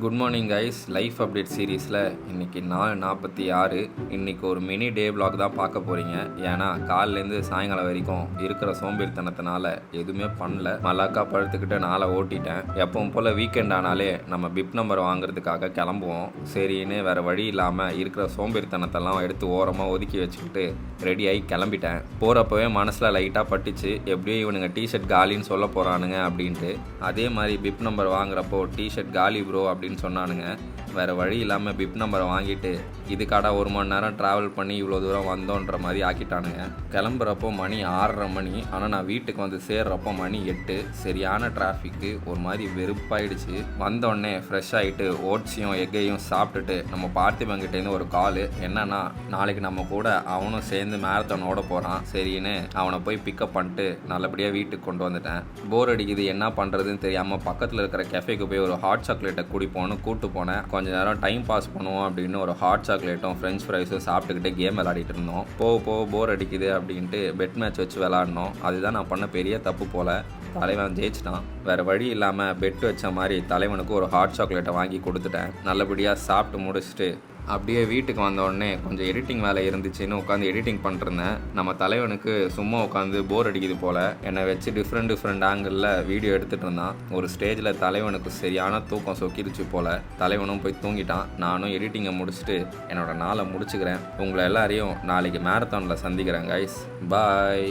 Good morning guys. Life update சீரீஸில் இன்றைக்கி 4:46. இன்றைக்கி ஒரு மினி டே vlog தான் பார்க்க போகிறீங்க. ஏன்னா காலிலேருந்து சாயங்காலம் வரைக்கும் இருக்கிற சோம்பேறித்தனத்தினால எதுவுமே பண்ணல. மல்லாக்கா படுத்துக்கிட்டு நாளை ஓட்டிட்டேன். எப்பவும் போல் வீக்கெண்ட் ஆனாலே நம்ம பிப் நம்பர் வாங்குறதுக்காக கிளம்புவோம். சரின்னு வேறு வழி இல்லாமல் இருக்கிற சோம்பேறித்தனத்தெல்லாம் எடுத்து ஓரமாக ஒதுக்கி வச்சுக்கிட்டு ரெடியாகி கிளம்பிட்டேன். போகிறப்பவே மனசில் லைட்டாக பட்டுச்சு, எப்படியும் இவனுங்க டிஷர்ட் காலின்னு சொல்ல போகிறானுங்க அப்படின்ட்டு. அதே மாதிரி பிப் நம்பர் வாங்குறப்போ டிஷர்ட் காலி ப்ரோ அப்படின்னு சொன்னானுங்க. வேறு வழி இல்லாமல் பிப் நம்பரை வாங்கிட்டு இதுக்காடா 1 மணி நேரம் ட்ராவல் பண்ணி இவ்வளோ தூரம் வந்தோன்ற மாதிரி ஆக்கிட்டானுங்க. கிளம்புறப்போ மணி 6:30 மணி. ஆனால் நான் வீட்டுக்கு வந்து சேர்றப்போ மணி 8. சரியான டிராஃபிக்கு, ஒரு மாதிரி வெறுப்பாயிடுச்சு. வந்தோடனே ஃப்ரெஷ் ஆகிட்டு ஓட்ஸையும் எக்கையும் சாப்பிட்டுட்டு நம்ம பார்த்திபங்கிட்டேருந்து ஒரு கால். என்னன்னா நாளைக்கு நம்ம கூட அவனும் சேர்ந்து மேரத்தான் ஓட போகிறான். சரின்னு அவனை போய் பிக்கப் பண்ணிட்டு நல்லபடியாக வீட்டுக்கு கொண்டு வந்துட்டேன். போர் அடிக்குது, என்ன பண்ணுறதுன்னு தெரியாமல் பக்கத்தில் இருக்கிற கெஃபேக்கு போய் ஒரு ஹாட் சாக்லேட்டை குடிப்போன்னு கூப்பிட்டு போனேன். கொஞ்ச நேரம் டைம் பாஸ் பண்ணுவோம் அப்படின்னு ஒரு ஹாட் சாக்லேட்டும் ஃப்ரெஞ்ச் ஃப்ரைஸும் சாப்பிட்டுக்கிட்டு கேம் விளையாடிட்டு இருந்தோம். போக போர் அடிக்குது அப்படின்ட்டு பெட் மேட்ச் வச்சு விளாட்னோம். அதுதான் நான் பண்ண பெரிய தப்பு போல். தலைவன் ஜெயிச்சிட்டான். வேறு வழி இல்லாமல் பெட் வச்ச மாதிரி தலைவனுக்கு ஒரு ஹாட் சாக்லேட்டை வாங்கி கொடுத்துட்டேன். நல்லபடியாக சாப்பிட்டு முடிச்சுட்டு அப்படியே வீட்டுக்கு வந்தோடனே கொஞ்சம் எடிட்டிங் வேலை இருந்துச்சுன்னு உட்காந்து எடிட்டிங் பண்ணிருந்தேன். நம்ம தலைவனுக்கு சும்மா உட்காந்து போர் அடிக்குது போல் என்னை வச்சு டிஃப்ரெண்ட் ஆங்கிளில் வீடியோ எடுத்துகிட்டு இருந்தான். ஒரு ஸ்டேஜில் தலைவனுக்கு சரியான தூக்கம் சொக்கிடுச்சு போல். தலைவனும் போய் தூங்கிட்டான். நானும் எடிட்டிங்கை முடிச்சுட்டு என்னோடய நாளை முடிச்சுக்கிறேன். உங்களை எல்லாரையும் நாளைக்கு மேரத்தானில் சந்திக்கிறேன் கைஸ். பாய்.